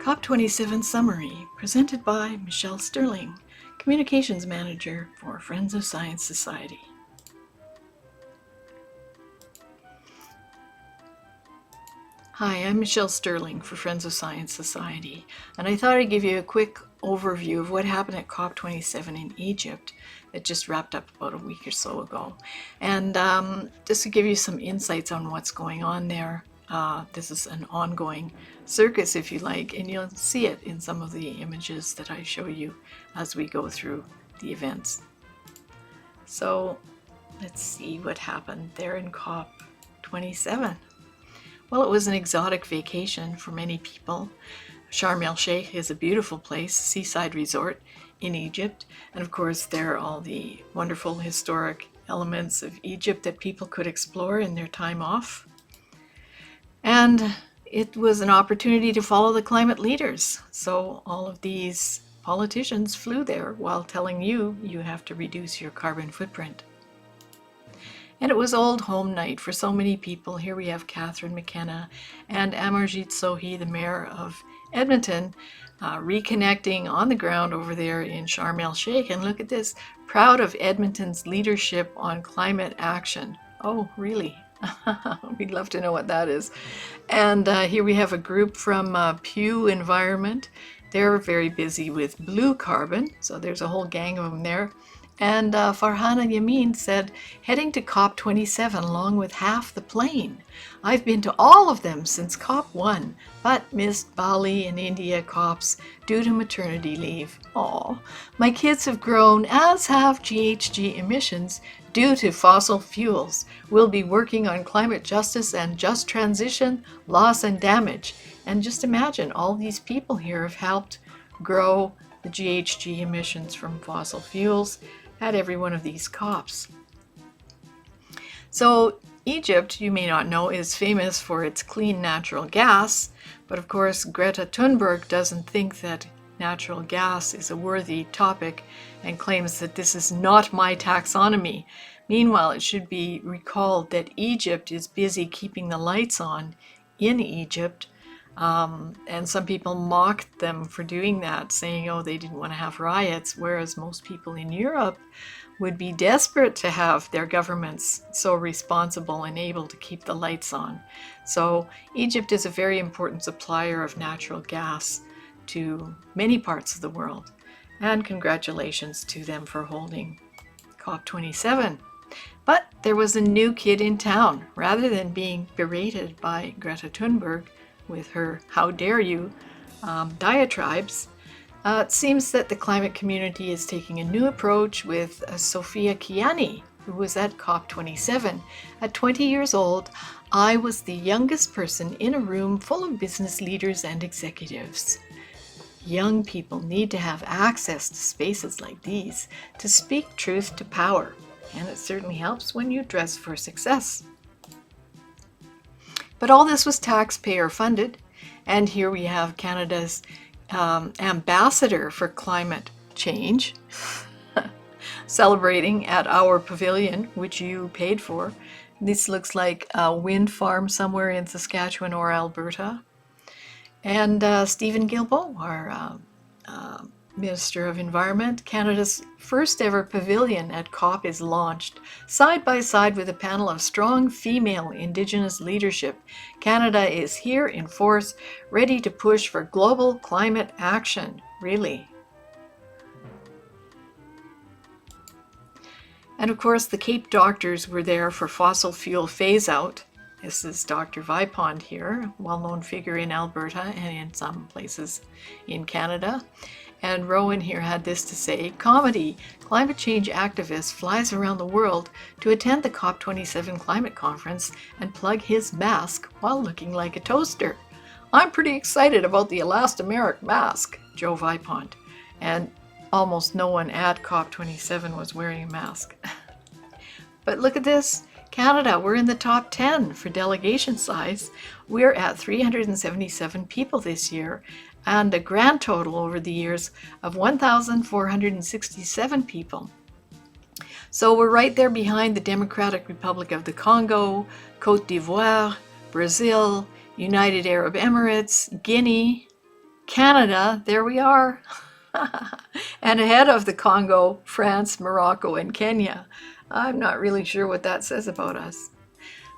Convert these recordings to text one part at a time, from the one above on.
COP27 Summary, presented by Michelle Sterling, Communications Manager for Friends of Science Society. Hi, I'm Michelle Sterling for Friends of Science Society, and I thought I'd give you a quick overview of what happened at COP27 in Egypt that just wrapped up about a week or so ago. And just to give you some insights on what's going on there. This is an ongoing circus, if you like, and you'll see it in some of the images that I show you as we go through the events. So let's see what happened there in COP27. Well, it was an exotic vacation for many people. Sharm el-Sheikh is a beautiful place, seaside resort in Egypt, and of course there are all the wonderful historic elements of Egypt that people could explore in their time off. And it was an opportunity to follow the climate leaders. So all of these politicians flew there while telling you have to reduce your carbon footprint. And it was old home night for so many people. Here we have Catherine McKenna and Amarjit Sohi, the mayor of Edmonton, reconnecting on the ground over there in Sharm el-Sheikh. And look at this, proud of Edmonton's leadership on climate action. Oh, really? We'd love to know what that is. And here we have a group from Pew Environment. They're very busy with blue carbon, so there's a whole gang of them there. And Farhana Yamin said, heading to COP27 along with half the plane. I've been to all of them since COP1, but missed Bali and India COPs due to maternity leave. Aw, my kids have grown, as have GHG emissions due to fossil fuels. We'll be working on climate justice and just transition, loss and damage. And just imagine, all these people here have helped grow the GHG emissions from fossil fuels at every one of these COPs. So Egypt, you may not know, is famous for its clean natural gas, but of course Greta Thunberg doesn't think that natural gas is a worthy topic and claims that this is not my taxonomy. Meanwhile, it should be recalled that Egypt is busy keeping the lights on in Egypt. And some people mocked them for doing that, saying, oh, they didn't want to have riots, whereas most people in Europe would be desperate to have their governments so responsible and able to keep the lights on. So Egypt is a very important supplier of natural gas to many parts of the world. And congratulations to them for holding COP27. But there was a new kid in town. Rather than being berated by Greta Thunberg with her "how dare you" diatribes, it seems that the climate community is taking a new approach with Sofia Kiani, who was at COP27. At 20 years old, I was the youngest person in a room full of business leaders and executives. Young people need to have access to spaces like these to speak truth to power, and it certainly helps when you dress for success. But all this was taxpayer funded, and here we have Canada's ambassador for climate change celebrating at our pavilion, which you paid for. This looks like a wind farm somewhere in Saskatchewan or Alberta. And Stephen Guilbeault, our Minister of Environment, Canada's first ever pavilion at COP is launched, side by side with a panel of strong female Indigenous leadership. Canada is here in force, ready to push for global climate action. Really. And of course, the Cape doctors were there for fossil fuel phase out. This is Dr. Vipond here, well-known figure in Alberta and in some places in Canada. And Rowan here had this to say: comedy, climate change activist flies around the world to attend the COP27 climate conference and plug his mask while looking like a toaster. I'm pretty excited about the elastomeric mask, Joe Vipond. And almost no one at COP27 was wearing a mask. But look at this. Canada, we're in the top 10 for delegation size. We're at 377 people this year, and a grand total over the years of 1,467 people. So we're right there behind the Democratic Republic of the Congo, Côte d'Ivoire, Brazil, United Arab Emirates, Guinea, Canada, there we are. And ahead of the Congo, France, Morocco, and Kenya. I'm not really sure what that says about us.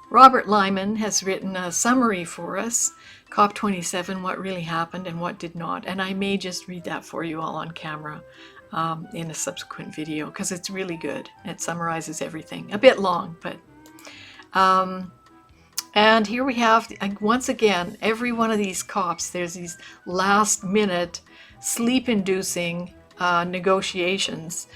Robert Lyman has written a summary for us, COP27, what really happened and what did not. And I may just read that for you all on camera in a subsequent video, because it's really good. It summarizes everything. A bit long, but... and here we have, once again, every one of these COPs, there's these last-minute, sleep-inducing negotiations.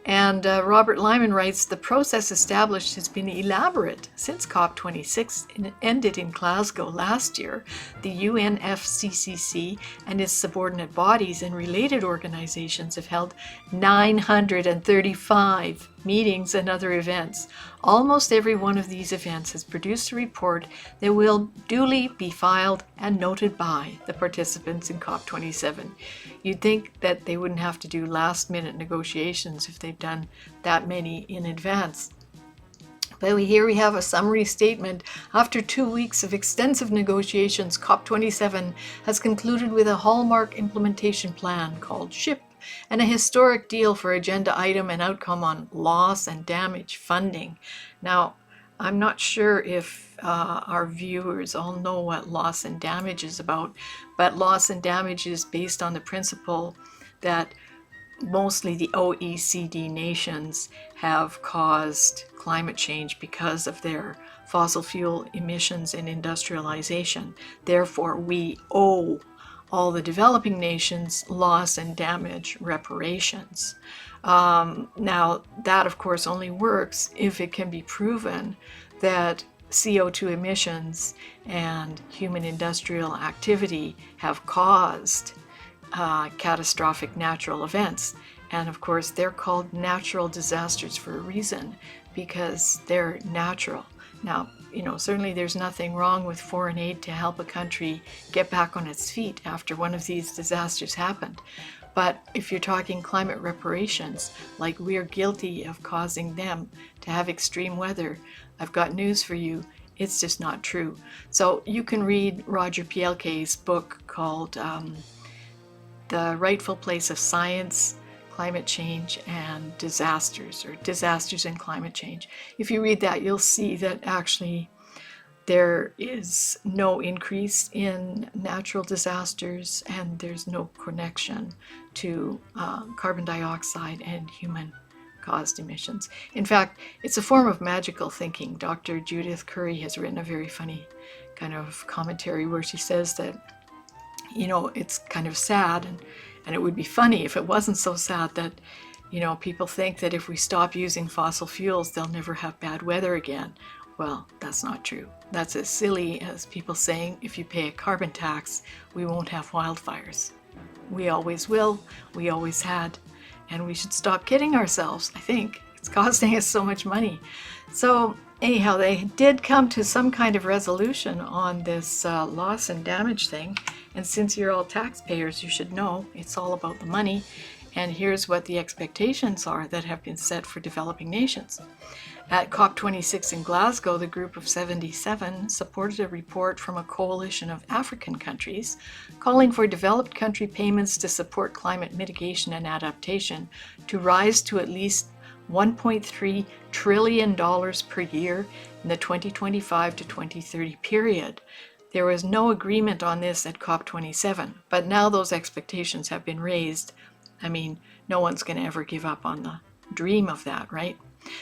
And Robert Lyman writes, the process established has been elaborate since COP26 ended in Glasgow last year. The UNFCCC and its subordinate bodies and related organizations have held 935 meetings and other events. Almost every one of these events has produced a report that will duly be filed and noted by the participants in COP27. You'd think that they wouldn't have to do last-minute negotiations if they've done that many in advance. But here we have a summary statement. After 2 weeks of extensive negotiations, COP27 has concluded with a hallmark implementation plan called SHIP and a historic deal for agenda item and outcome on loss and damage funding. Now, I'm not sure if our viewers all know what loss and damage is about, but loss and damage is based on the principle that mostly the OECD nations have caused climate change because of their fossil fuel emissions and industrialization. Therefore, we owe all the developing nations loss and damage reparations. Now, that of course only works if it can be proven that CO2 emissions and human industrial activity have caused catastrophic natural events. And of course, they're called natural disasters for a reason, because they're natural. Now, certainly there's nothing wrong with foreign aid to help a country get back on its feet after one of these disasters happened. But if you're talking climate reparations, like we're guilty of causing them to have extreme weather, I've got news for you. It's just not true. So you can read Roger Pielke's book called The Rightful Place of Science, Climate Change and Disasters, or Disasters and Climate Change. If you read that, you'll see that actually there is no increase in natural disasters and there's no connection to carbon dioxide and human-caused emissions. In fact, it's a form of magical thinking. Dr. Judith Curry has written a very funny kind of commentary where she says that, it's kind of sad and it would be funny if it wasn't so sad that, people think that if we stop using fossil fuels, they'll never have bad weather again. Well, that's not true. That's as silly as people saying if you pay a carbon tax, we won't have wildfires. We always will, we always had, and we should stop kidding ourselves, I think. It's costing us so much money. So anyhow, they did come to some kind of resolution on this loss and damage thing. And since you're all taxpayers, you should know it's all about the money. And here's what the expectations are that have been set for developing nations. At COP26 in Glasgow, the group of 77 supported a report from a coalition of African countries calling for developed country payments to support climate mitigation and adaptation to rise to at least $1.3 trillion per year in the 2025 to 2030 period. There was no agreement on this at COP27, but now those expectations have been raised. I mean, no one's going to ever give up on the dream of that, right?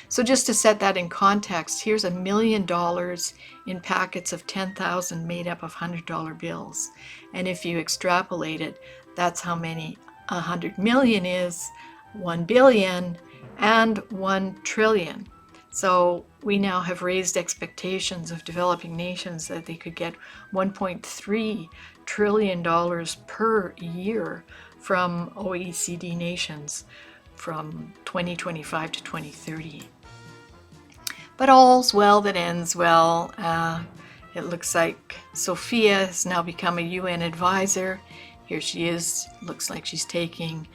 So just to set that in context, here's $1 million in packets of 10,000 made up of $100 bills. And if you extrapolate it, that's how many 100 million is, 1 billion, and 1 trillion. So we now have raised expectations of developing nations that they could get $1.3 trillion per year from OECD nations from 2025 to 2030. But all's well that ends well. It looks like Sophia has now become a UN advisor. Here she is, looks like she's taking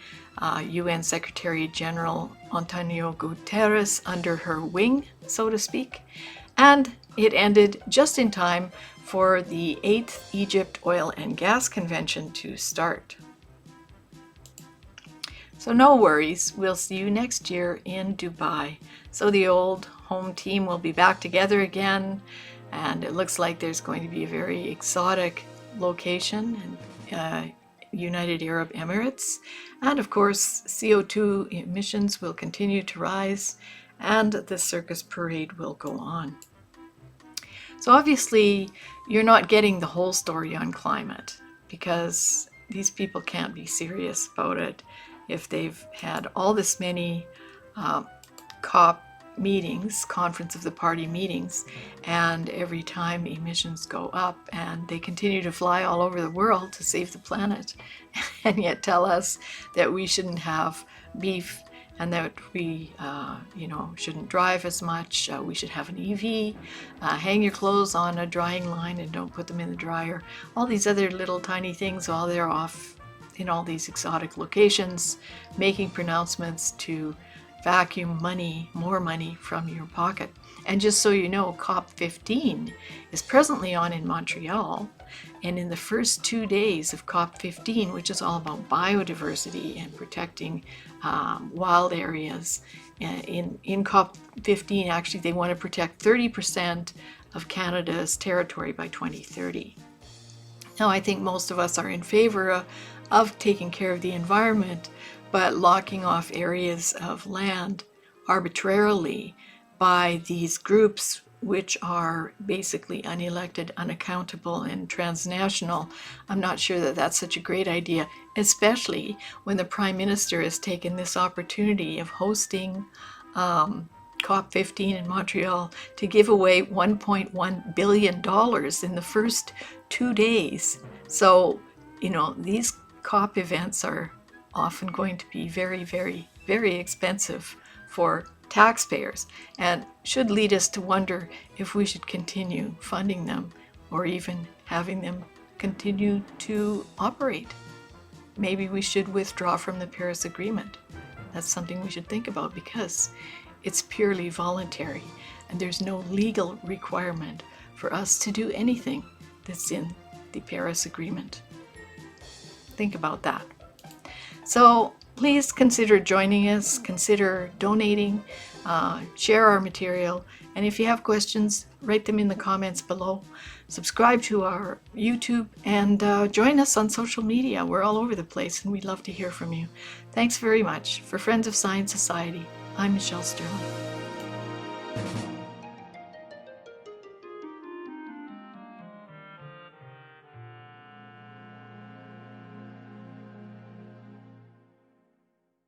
UN Secretary General Antonio Guterres under her wing, so to speak. And it ended just in time for the 8th Egypt Oil and Gas Convention to start. So no worries, we'll see you next year in Dubai. So the old home team will be back together again, and it looks like there's going to be a very exotic location in United Arab Emirates. And of course, CO2 emissions will continue to rise, and the circus parade will go on. So obviously, you're not getting the whole story on climate, because these people can't be serious about it if they've had all this many COP meetings, Conference of the Party meetings, and every time emissions go up and they continue to fly all over the world to save the planet, and yet tell us that we shouldn't have beef and that we shouldn't drive as much, we should have an EV, hang your clothes on a drying line and don't put them in the dryer, all these other little tiny things while they're off in all these exotic locations, making pronouncements to vacuum money, more money from your pocket. And just so you know, COP15 is presently on in Montreal, and in the first 2 days of COP15, which is all about biodiversity and protecting wild areas, in COP15 actually they want to protect 30% of Canada's territory by 2030. Now I think most of us are in favor of taking care of the environment, but locking off areas of land arbitrarily by these groups which are basically unelected, unaccountable, and transnational, I'm not sure that that's such a great idea, especially when the Prime Minister has taken this opportunity of hosting COP15 in Montreal to give away $1.1 billion in the first 2 days. So, these COP events are often going to be very, very, very expensive for taxpayers, and should lead us to wonder if we should continue funding them or even having them continue to operate. Maybe we should withdraw from the Paris Agreement. That's something we should think about, because it's purely voluntary and there's no legal requirement for us to do anything that's in the Paris Agreement. Think about that. So please consider joining us, consider donating, share our material, and if you have questions, write them in the comments below. Subscribe to our YouTube and join us on social media. We're all over the place and we'd love to hear from you. Thanks very much. For Friends of Science Society, I'm Michelle Sterling.